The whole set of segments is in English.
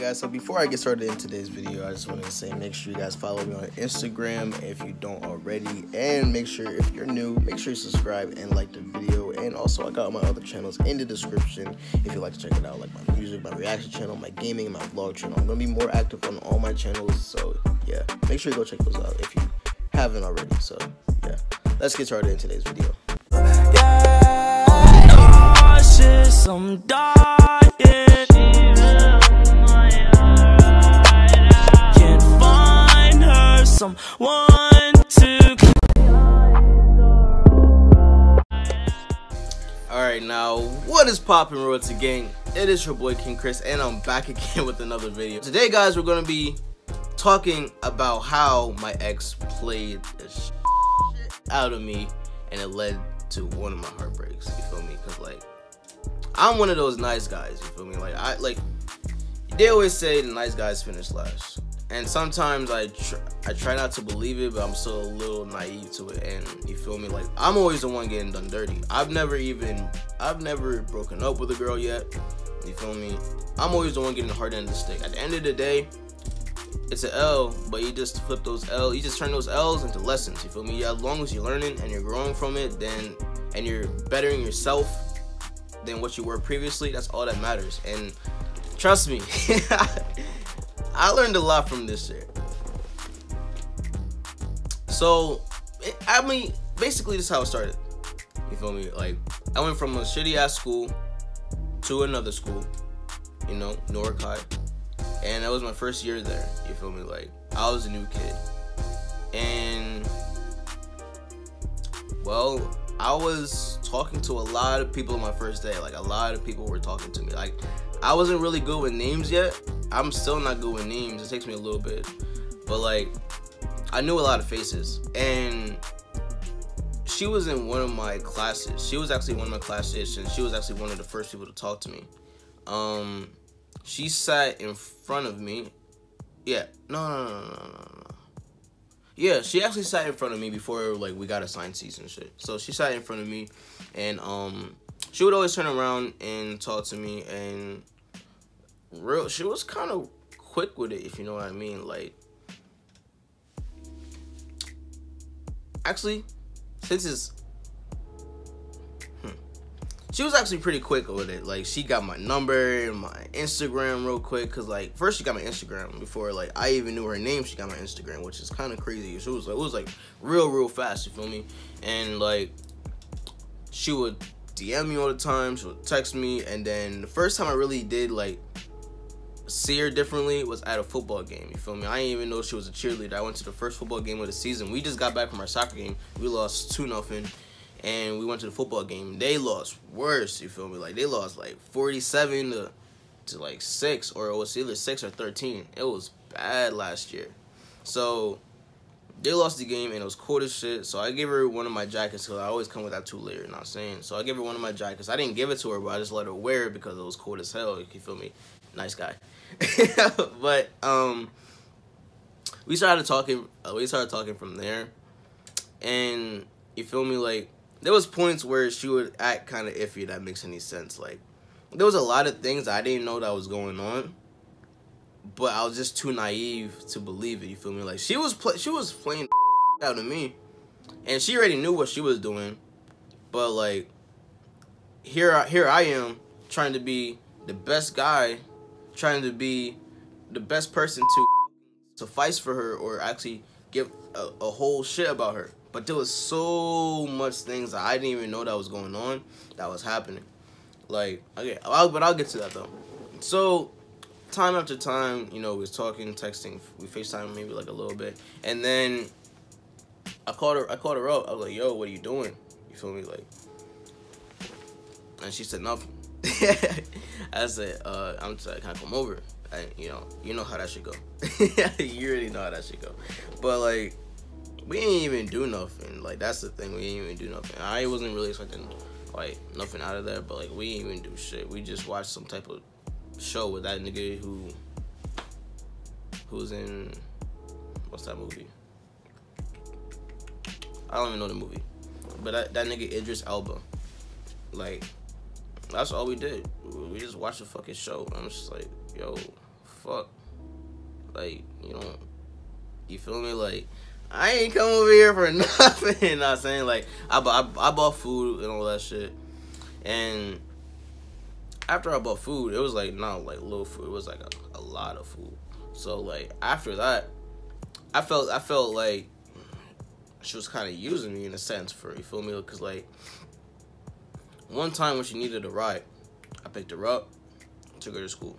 guys, so before I get started in today's video, I just wanted to say make sure you guys follow me on Instagram if you don't already, and make sure if you're new, make sure you subscribe and like the video. And also I got my other channels in the description if you'd like to check it out, like my music, my reaction channel, my gaming, my vlog channel. I'm gonna be more active on all my channels, so yeah, make sure you go check those out if you haven't already. So yeah, let's get started in today's video. I'm dying. Can't find her, someone to. Alright, now what is poppin', Royalty Gang? It is your boy King Chris, and I'm back again with another video. Today, guys, we're gonna be talking about how my ex played the shit out of me, and it led to one of my heartbreaks. You feel me? Cause like, I'm one of those nice guys, you feel me? Like, they always say the nice guys finish last. And sometimes I try not to believe it, but I'm still a little naive to it. And you feel me? Like, I'm always the one getting done dirty. I've never broken up with a girl yet. You feel me? I'm always the one getting the hard end of the stick. At the end of the day, it's an L, but you just flip those L's. You just turn those L's into lessons. You feel me? Yeah, as long as you're learning and you're growing from it, and you're bettering yourself than what you were previously, that's all that matters. And trust me, I learned a lot from this shit. So I mean, basically this is how it started. You feel me? Like, I went from a shitty ass school to another school, you know, Newark High, and that was my first year there. You feel me? Like, I was a new kid, and well, I was talking to a lot of people on my first day. Like, a lot of people were talking to me. Like, I wasn't really good with names yet. I'm still not good with names. It takes me a little bit. But like, I knew a lot of faces. And she was in one of my classes. She was actually one of my classes, and she was actually one of the first people to talk to me. She sat in front of me. Yeah. No. Yeah, she actually sat in front of me before, like, we got assigned seats and shit. So she sat in front of me, and she would always turn around and talk to me, and she was kind of quick with it, if you know what I mean. Like, actually, since it's she was actually pretty quick with it. Like, she got my number and my Instagram real quick. Cause like, first she got my Instagram before like I even knew her name. She got my Instagram, which is kind of crazy. It was like real fast. You feel me? And like, she would DM me all the time. She would text me. And then the first time I really did like see her differently was at a football game. You feel me? I didn't even know she was a cheerleader. I went to the first football game of the season. We just got back from our soccer game. We lost 2-0. And we went to the football game. They lost worse, you feel me? Like, they lost like 47 to like 6, or it was either 6 or 13. It was bad last year. So they lost the game, and it was cold as shit. So I gave her one of my jackets, because I always come with that 2-layer, you know what I'm saying? So I gave her one of my jackets. I didn't give it to her, but I just let her wear it because it was cold as hell. You feel me? Nice guy. But we started talking. We started talking from there, and you feel me? Like, there was points where she would act kind of iffy, if that makes any sense. Like, there was a lot of things I didn't know that was going on, but I was just too naive to believe it, you feel me? Like, she was playing out of me, and she already knew what she was doing, but like, here I am trying to be the best guy, trying to be the best person to suffice for her, or actually give a whole shit about her. But there was so much things that I didn't even know that was going on, that was happening. Like, okay, but I'll get to that though. So, time after time, you know, we was talking, texting, we FaceTime maybe like a little bit, and then I called her up. I was like, "Yo, what are you doing?" You feel me? Like, and she said nothing. I said, "I'm just, can I come over?" And you know how that should go. You already know how that should go. But like, we ain't even do nothing. Like, that's the thing. We ain't even do nothing. I wasn't really expecting like nothing out of that, but like, we ain't even do shit. We just watched some type of show with that nigga who's in, what's that movie? I don't even know the movie, but that nigga Idris Elba. Like, that's all we did. We just watched a fucking show. I'm just like, yo, fuck? Like, you feel me? Like, I ain't come over here for nothing. You know what I'm saying? Like, I bought food and all that shit. And after I bought food, it was like not like little food. It was like a lot of food. So like after that, I felt like she was kind of using me in a sense for, you feel me? Because like one time when she needed a ride, I picked her up, took her to school.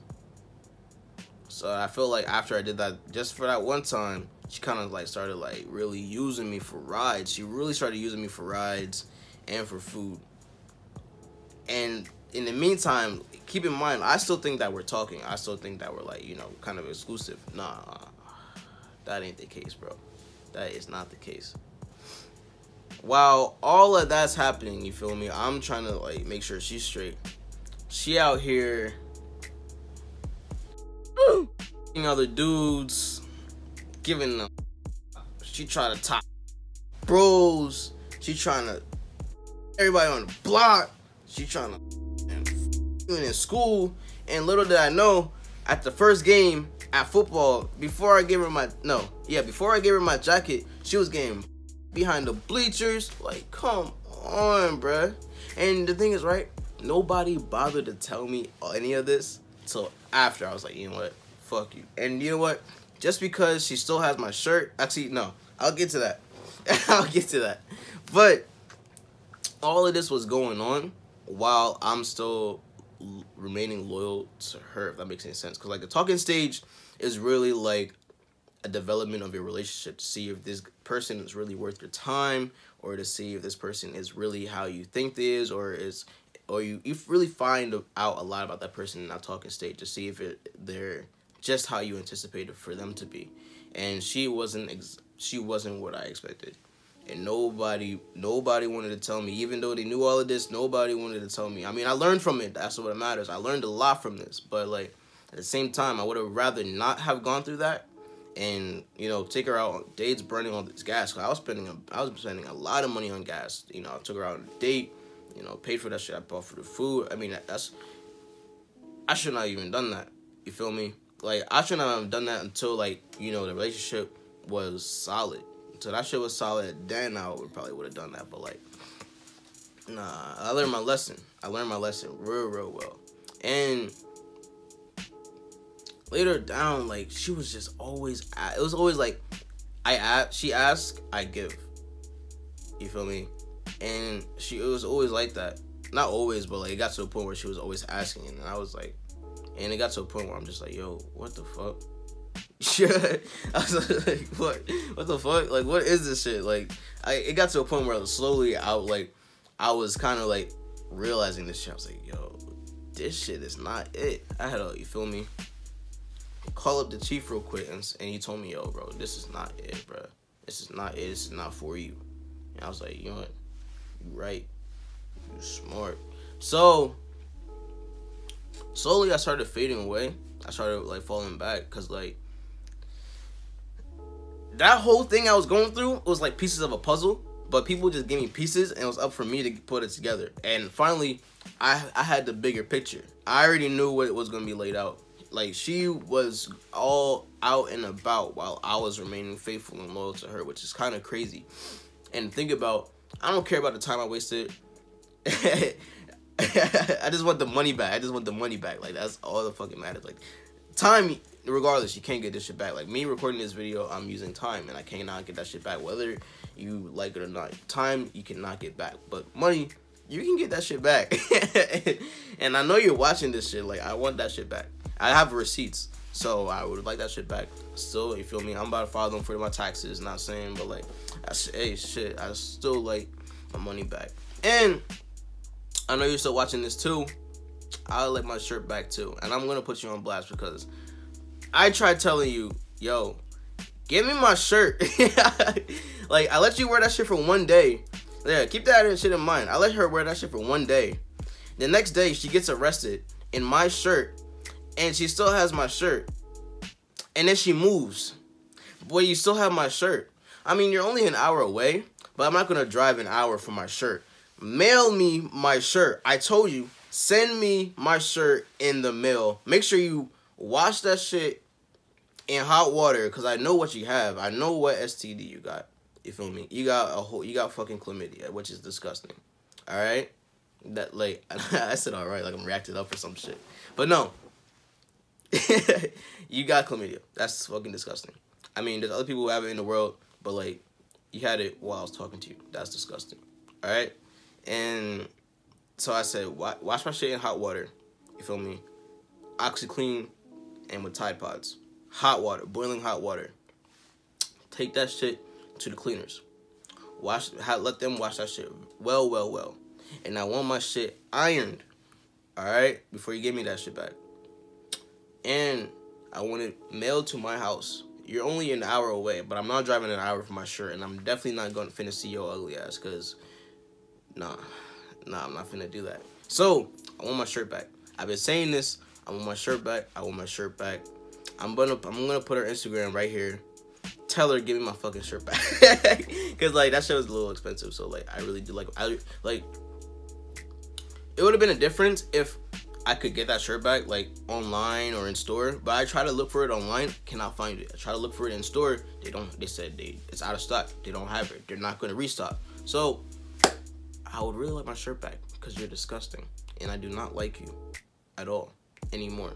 So I feel like after I did that, just for that one time, she kind of like started like really using me for rides. She really started using me for rides and for food. And in the meantime, keep in mind, I still think that we're talking. I still think that we're like, kind of exclusive. Nah, that ain't the case, bro. That is not the case. While all of that's happening, you feel me? I'm trying to like make sure she's straight. She out here other dudes, giving them. She trying to top bros. She trying to everybody on the block. She trying to in school. And little did I know, at the first game at football, before I gave her my jacket, she was getting behind the bleachers. Like, come on, bruh. And the thing is, right, nobody bothered to tell me any of this till after. I was like, you know what, fuck you. And you know what, just because she still has my shirt, actually, no, I'll get to that. I'll get to that. But all of this was going on while I'm still remaining loyal to her, if that makes any sense. Because like the talking stage is really like a development of your relationship, to see if this person is really worth your time, or to see if this person is really how you think they is, or you really find out a lot about that person in that talking stage, to see if they're just how you anticipated for them to be. And she wasn't what I expected. And nobody wanted to tell me, even though they knew all of this, nobody wanted to tell me. I mean, I learned from it. That's what matters. I learned a lot from this. But, like, at the same time, I would have rather not have gone through that and, take her out on dates burning all this gas. Cause I was spending a lot of money on gas. I took her out on a date, paid for that shit. I bought for the food. I mean, I should not have even done that. You feel me? Like, I should not have done that until, like, the relationship was solid. So that shit was solid, then I probably would have done that. But like, nah, I learned my lesson. I learned my lesson real well. And later down, like, she was just always, it was always like, she asked, I give. You feel me? And it was always like that. Not always, but like, it got to a point where she was always asking. And I was like, and it got to a point where I'm just like, yo, what the fuck? I was like, what the fuck? Like, what is this shit? Like, it got to a point where I was kind of like realizing this shit. I was like, yo, this shit is not it. I had you feel me? Call up the chief real quick, and he told me, yo, bro, this is not it, bro. This is not it. This is not for you. And I was like, you know what? You right. You smart. So slowly I started fading away. I started like falling back, because like, that whole thing I was going through was like pieces of a puzzle, but people just gave me pieces, and it was up for me to put it together. And finally, I had the bigger picture. I already knew what was going to be laid out. Like, she was all out and about while I was remaining faithful and loyal to her, which is kind of crazy. And think about, I don't care about the time I wasted. I just want the money back. Like, that's all that fucking matters. Like, time, regardless, you can't get this shit back. Like, me recording this video, I'm using time, and I cannot get that shit back, whether you like it or not. Time, you cannot get back. But money, you can get that shit back. And I know you're watching this shit. Like, I want that shit back. I have receipts, so I would like that shit back. Still, you feel me? I'm about to file them for my taxes, not saying, but like, hey, shit, I still like my money back. And I know you're still watching this too. I'll like my shirt back too. And I'm gonna put you on blast, because I tried telling you, yo, give me my shirt. Like, I let you wear that shit for one day. Yeah, keep that shit in mind. I let her wear that shit for one day. The next day, she gets arrested in my shirt, and she still has my shirt. And then she moves. Boy, you still have my shirt. I mean, you're only an hour away, but I'm not gonna drive an hour for my shirt. Mail me my shirt. I told you, send me my shirt in the mail. Make sure you wash that shit in hot water, because I know what you have. I know what STD you got. You feel me? You got fucking chlamydia, which is disgusting. All right, that like I said all right, like I'm reacting up for some shit, but no. You got chlamydia. That's fucking disgusting. I mean, there's other people who have it in the world, but like you had it while I was talking to you. That's disgusting. All right, and so I said, wash my shit in hot water. You feel me? OxiClean and with Tide Pods. Hot water, boiling hot water. Take that shit to the cleaners. Let them wash that shit well. And I want my shit ironed, all right, before you give me that shit back. And I want it mailed to my house. You're only an hour away, but I'm not driving an hour for my shirt, and I'm definitely not going to finna see your ugly ass, because nah, I'm not finna do that. So I want my shirt back. I've been saying this. I want my shirt back. I want my shirt back. I'm gonna put her Instagram right here. Tell her give me my fucking shirt back, cause like that shit was a little expensive. So like I really do like it would have been a difference if I could get that shirt back like online or in store. But I try to look for it online, cannot find it. I try to look for it in store. They said it's out of stock. They don't have it. They're not gonna restock. So I would really like my shirt back, because you're disgusting and I do not like you at all anymore.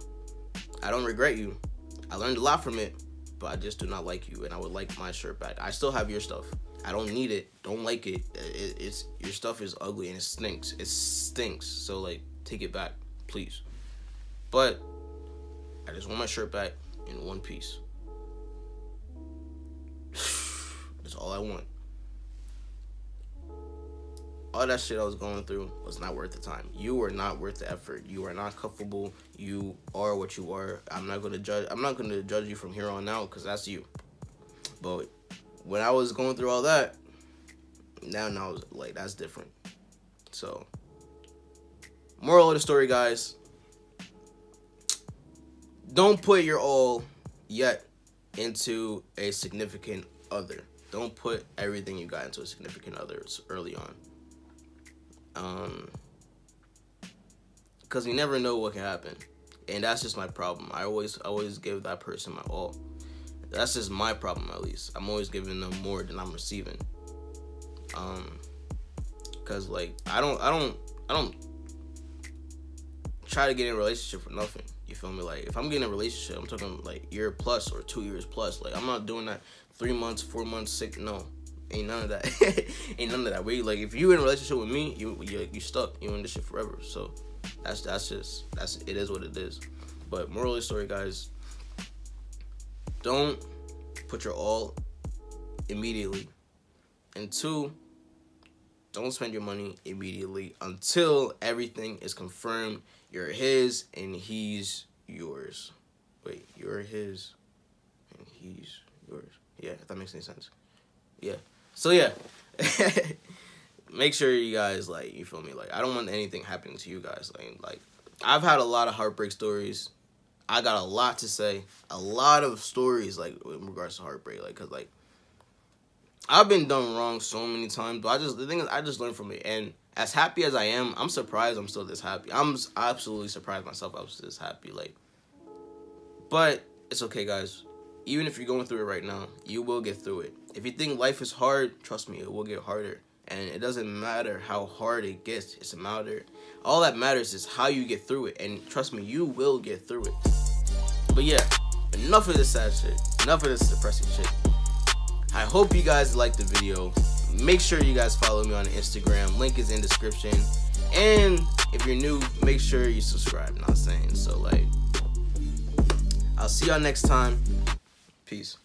I don't regret you. I learned a lot from it, but I just do not like you, and I would like my shirt back. I still have your stuff. I don't need it. Don't like it. It's your stuff is ugly and it stinks. It stinks. So like, take it back, please. But I just want my shirt back in one piece. That's all I want. All that shit I was going through was not worth the time. You were not worth the effort. You are not comfortable. You are what you are. I'm not gonna judge you from here on out, because that's you. But when I was going through all that, now I was like, that's different. So, moral of the story, guys: don't put your all yet into a significant other. Don't put everything you got into a significant other early on. Because you never know what can happen, and that's just my problem. I always give that person my all. That's just my problem, at least. I'm always giving them more than I'm receiving. Because like I don't try to get in a relationship for nothing. You feel me? Like if I'm getting in a relationship, I'm talking like year plus or 2 years plus. Like I'm not doing that 3 months, 4 months, 6. No. Ain't none of that. Ain't none of that. Wait, like if you in a relationship with me, you stuck. You in this shit forever. So that's it is what it is. But moral of the story, guys: don't put your all immediately. And 2, don't spend your money immediately until everything is confirmed. You're his and he's yours. Wait, you're his and he's yours. Yeah, if that makes any sense. Yeah. So yeah, make sure you guys, like, you feel me? Like, I don't want anything happening to you guys. Like I've had a lot of heartbreak stories. I got a lot to say, a lot of stories, like, in regards to heartbreak. Like, cause like I've been done wrong so many times, but the thing is, I just learned from it. And as happy as I am, I'm surprised I'm still this happy. I'm absolutely surprised myself I was this happy. Like, but it's okay, guys. Even if you're going through it right now, you will get through it. If you think life is hard, trust me, it will get harder. And it doesn't matter how hard it gets. It's a matter. All that matters is how you get through it. And trust me, you will get through it. But yeah, enough of this sad shit. Enough of this depressing shit. I hope you guys liked the video. Make sure you guys follow me on Instagram. Link is in description. And if you're new, make sure you subscribe. Not saying. So like, I'll see y'all next time. Peace.